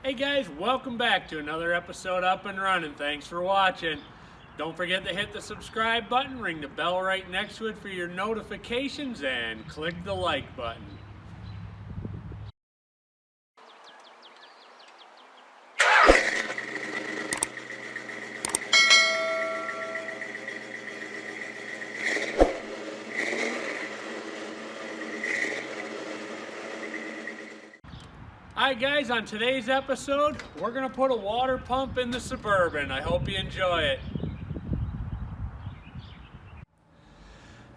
Hey guys, welcome back to another episode Up and Running. Thanks for watching. Don't forget to hit the subscribe button, ring the bell right next to it for your notifications, and click the like button. Alright guys, on today's episode, we're going to put a water pump in the Suburban. I hope you enjoy it.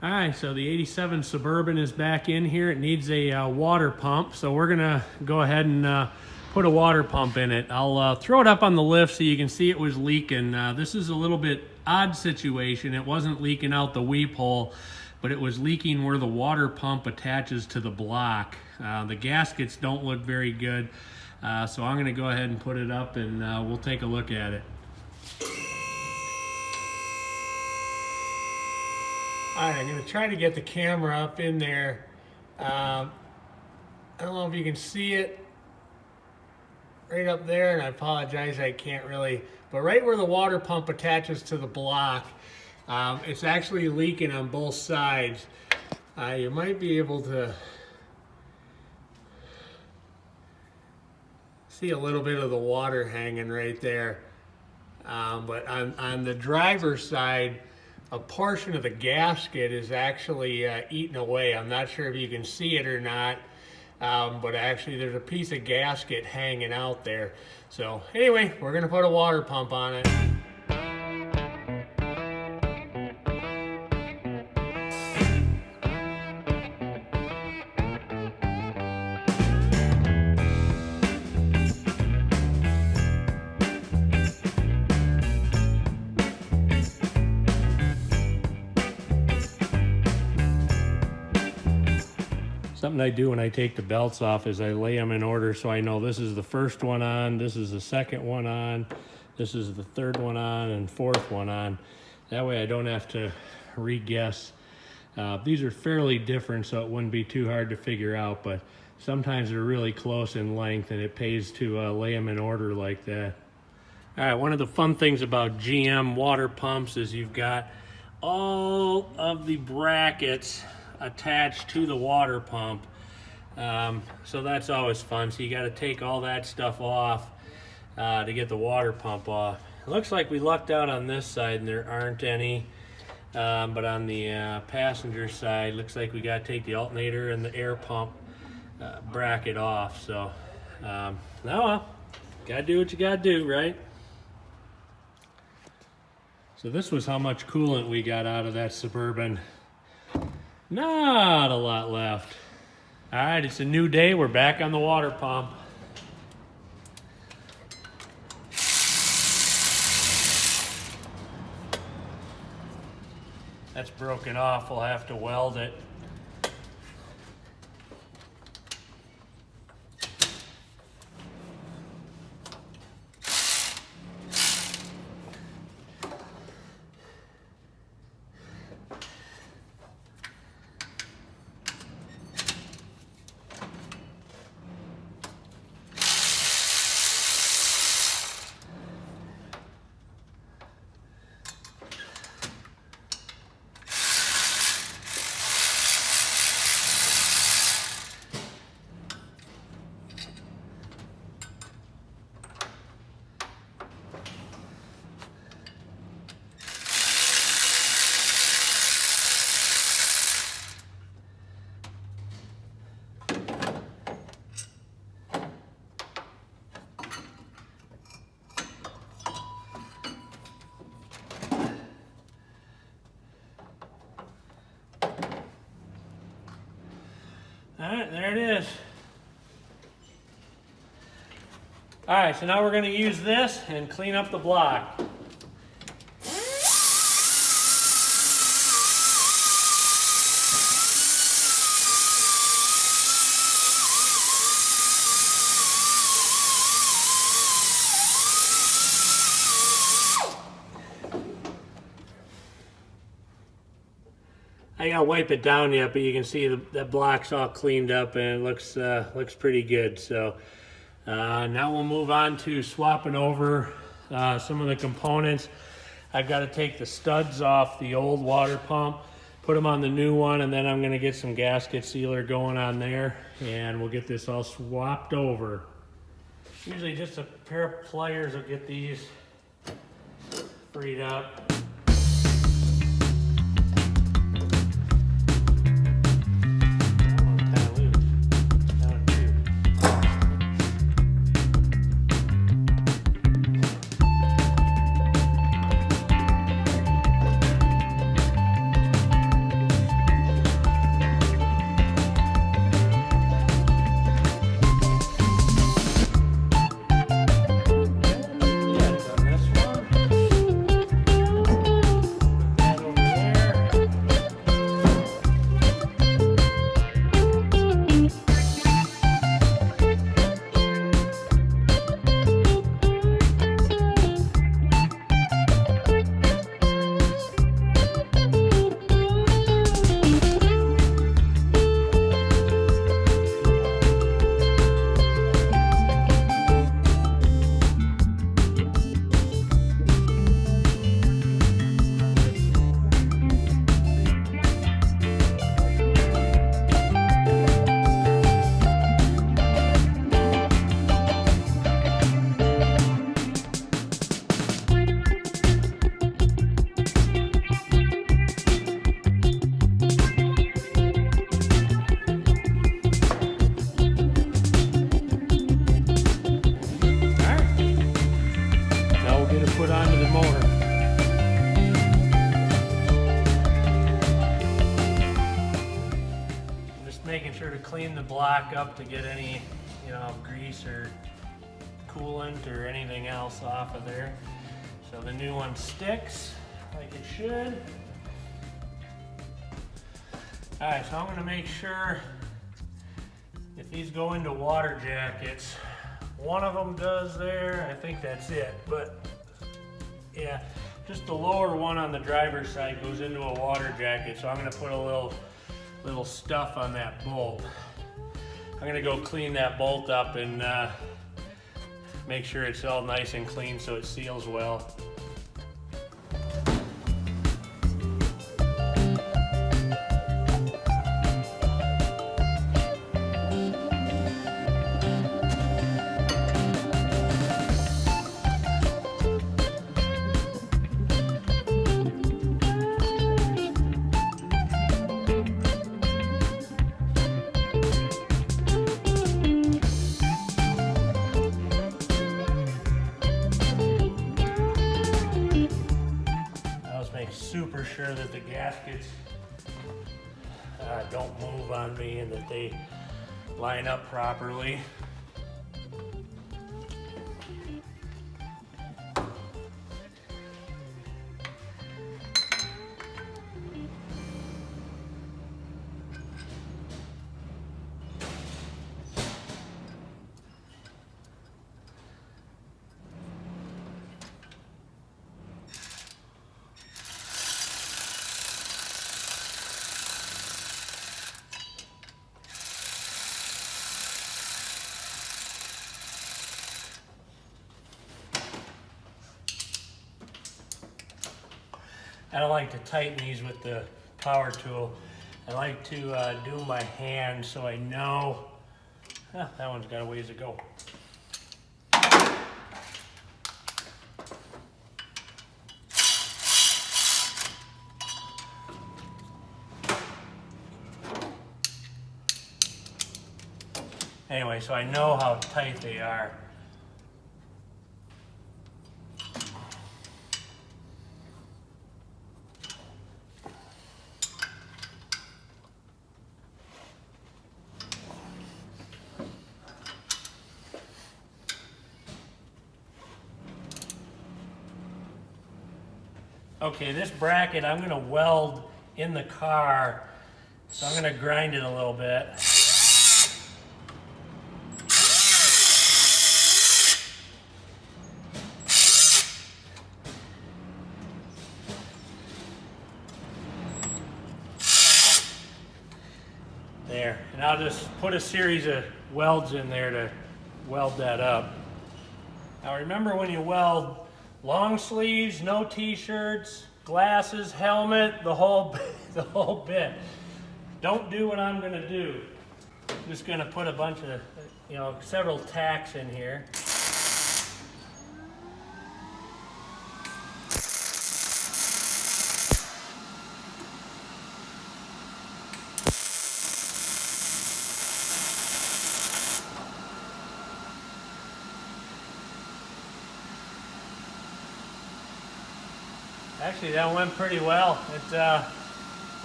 Alright, so the 87 Suburban is back in here. It needs a water pump, so we're going to go ahead and put a water pump in it. I'll throw it up on the lift so you can see it was leaking. This is a little bit odd situation. It wasn't leaking out the weep hole, but it was leaking where the water pump attaches to the block. The gaskets don't look very good, so I'm going to go ahead and put it up and we'll take a look at it. Alright, I'm going to try to get the camera up in there. I don't know if you can see it right up there, and I apologize, I can't really, but right where the water pump attaches to the block, it's actually leaking on both sides. You might be able to see a little bit of the water hanging right there. But on the driver's side, a portion of the gasket is actually eaten away. I'm not sure if you can see it or not, but actually there's a piece of gasket hanging out there. So anyway, we're gonna put a water pump on it. Something I do when I take the belts off is I lay them in order so I know this is the first one on, this is the second one on, this is the third one on, and fourth one on. That way I don't have to re-guess. These are fairly different, so it wouldn't be too hard to figure out, but sometimes they're really close in length and it pays to lay them in order like that. All right, one of the fun things about GM water pumps is you've got all of the brackets attached to the water pump, so that's always fun. So you got to take all that stuff off to get the water pump off. It looks like we lucked out on this side and there aren't any, but on the passenger side looks like we got to take the alternator and the air pump bracket off. So now gotta do what you gotta do, right? So this was how much coolant we got out of that Suburban. Not a lot left. All right, it's a new day. We're back on the water pump. That's broken off. We'll have to weld it. All right, there it is. All right, so now we're going to use this and clean up the block. I gotta wipe it down yet, but you can see that block's all cleaned up and it looks pretty good. So Now we'll move on to swapping over some of the components. I've got to take the studs off the old water pump, put them on the new one, and then I'm going to get some gasket sealer going on there, and we'll get this all swapped over. Usually just a pair of pliers will get these freed up. Clean the block up to get any, grease or coolant or anything else off of there. So the new one sticks like it should. All right, so I'm going to make sure if these go into water jackets, one of them does there. I think that's it, but yeah, just the lower one on the driver's side goes into a water jacket. So I'm going to put a little stuff on that bolt. I'm gonna go clean that bolt up and make sure it's all nice and clean so it seals well. Super sure that the gaskets don't move on me and that they line up properly. I don't like to tighten these with the power tool. I like to do my hand so I know. That one's got a ways to go. Anyway, so I know how tight they are. Okay, this bracket I'm going to weld in the car, so I'm going to grind it a little bit. There, and I'll just put a series of welds in there to weld that up. Now remember, when you weld, long sleeves, no t-shirts, glasses, helmet, the whole bit. Don't do what I'm gonna do. I'm just gonna put a bunch of, several tacks in here. Actually, that went pretty well. It's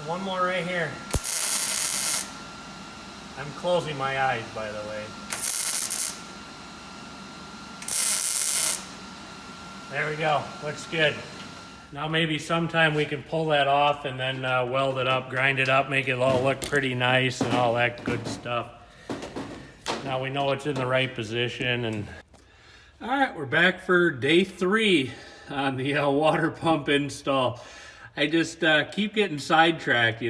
one more right here. I'm closing my eyes, by the way. There we go. Looks good. Now maybe sometime we can pull that off and then weld it up, grind it up, make it all look pretty nice and all that good stuff. Now we know it's in the right position. And all right, we're back for day 3 on the water pump install. I just keep getting sidetracked,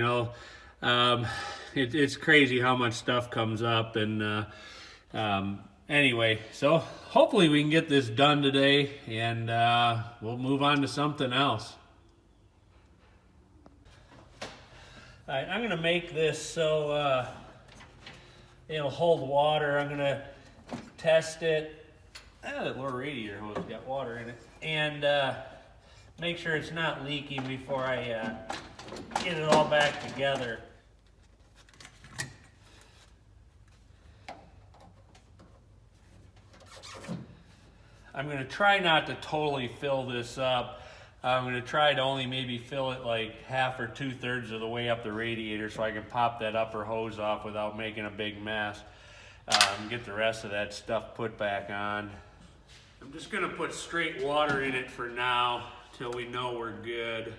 it's crazy how much stuff comes up. And anyway, so hopefully we can get this done today, and we'll move on to something else. All right, I'm gonna make this so it'll hold water. I'm gonna test it. That lower radiator hose got water in it, and make sure it's not leaking before I get it all back together. I'm going to try not to totally fill this up. I'm going to try to only maybe fill it like half or 2/3 of the way up the radiator so I can pop that upper hose off without making a big mess. Get the rest of that stuff put back on. I'm just going to put straight water in it for now till we know we're good.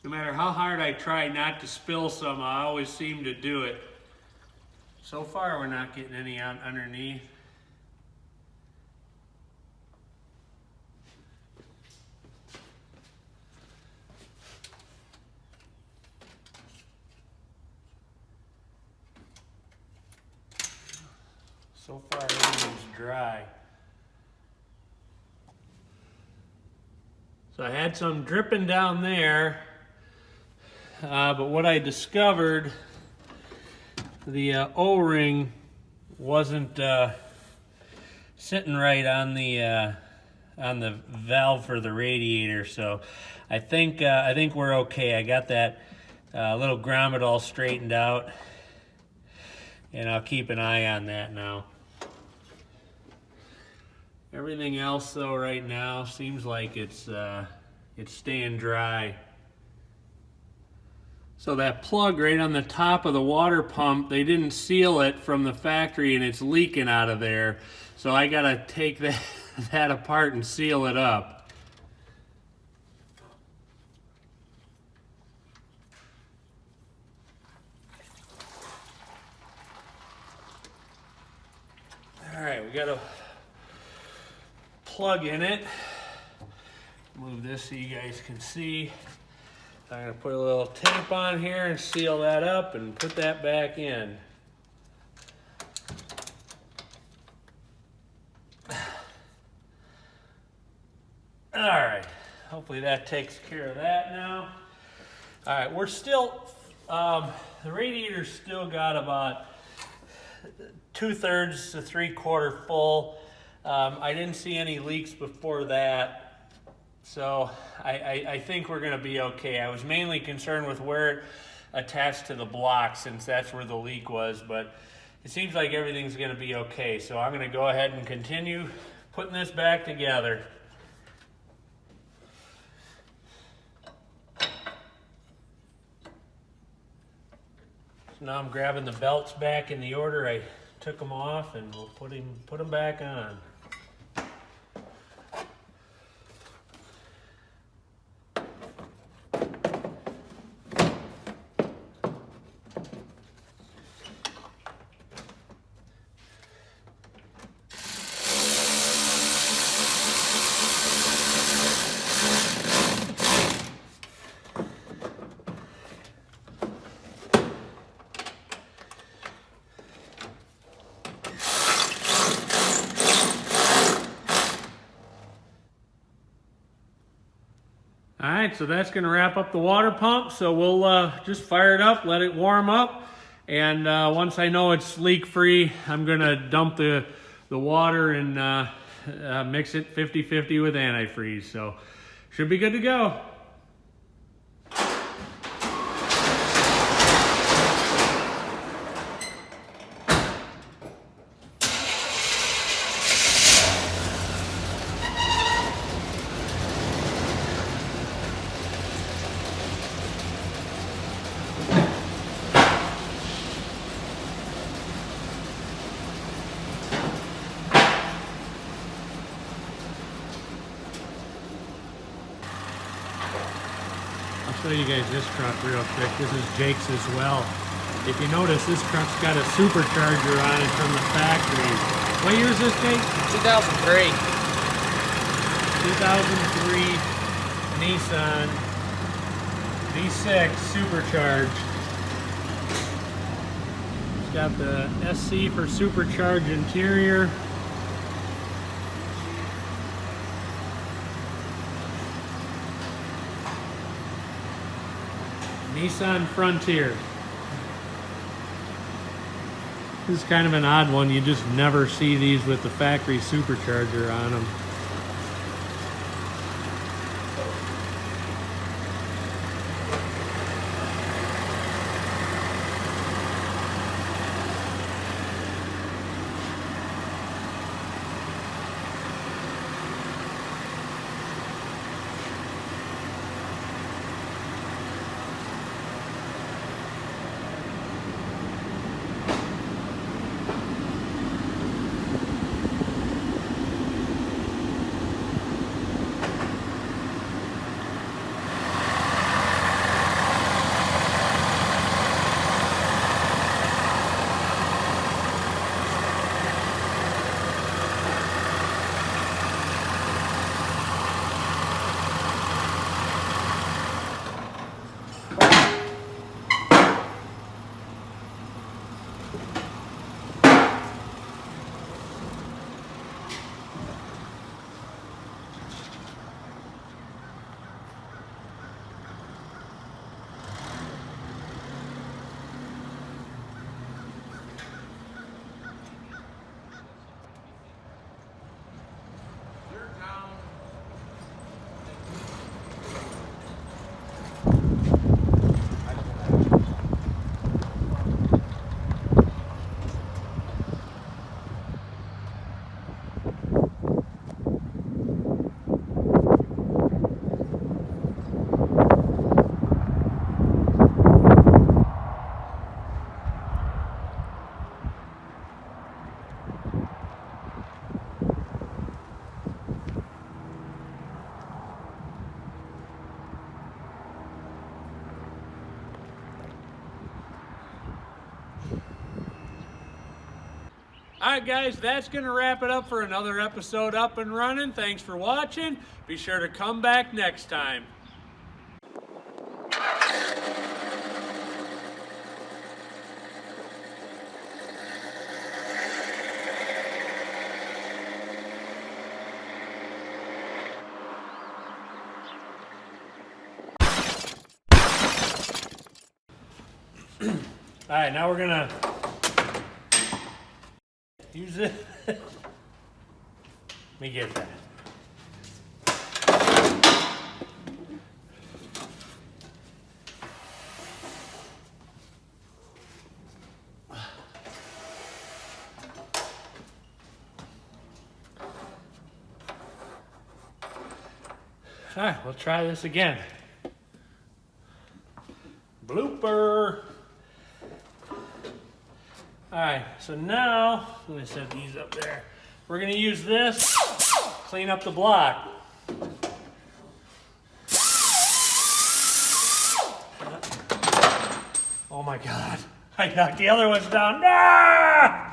No matter how hard I try not to spill some, I always seem to do it. So far, we're not getting any on underneath. So far, everything's dry. So I had some dripping down there, but what I discovered, the O-ring wasn't sitting right on the valve for the radiator. So I think we're okay. I got that little grommet all straightened out, and I'll keep an eye on that now. Everything else though right now seems like it's staying dry. So that plug right on the top of the water pump, they didn't seal it from the factory and it's leaking out of there. So I gotta take that apart and seal it up. All right, we got a plug in it. Move this so you guys can see. I'm going to put a little tape on here and seal that up and put that back in. All right, hopefully that takes care of that now. All right, we're still, the radiator's still got about 2/3 to 3/4 full. I didn't see any leaks before that. So I think we're going to be okay. I was mainly concerned with where it attached to the block, since that's where the leak was, but it seems like everything's going to be okay. So I'm going to go ahead and continue putting this back together. So now I'm grabbing the belts back in the order I took them off, and we'll put them back on. All right, so that's going to wrap up the water pump. So we'll just fire it up, let it warm up. And once I know it's leak-free, I'm going to dump the water and mix it 50-50 with antifreeze. So should be good to go. I'll show you guys this truck real quick. This is Jake's as well. If you notice, this truck's got a supercharger on it from the factory. What year is this, Jake? 2003. 2003 Nissan V6 supercharged. It's got the SC for supercharged interior. Nissan Frontier. This is kind of an odd one. You just never see these with the factory supercharger on them. Alright guys, that's going to wrap it up for another episode Up and Running. Thanks for watching. Be sure to come back next time. Alright, now we're going to use it. Let me get that. All right, we'll try this again. Blooper. All right, so now, I'm gonna set these up there. We're gonna use this, clean up the block. Oh my God, I knocked the other ones down. Ah!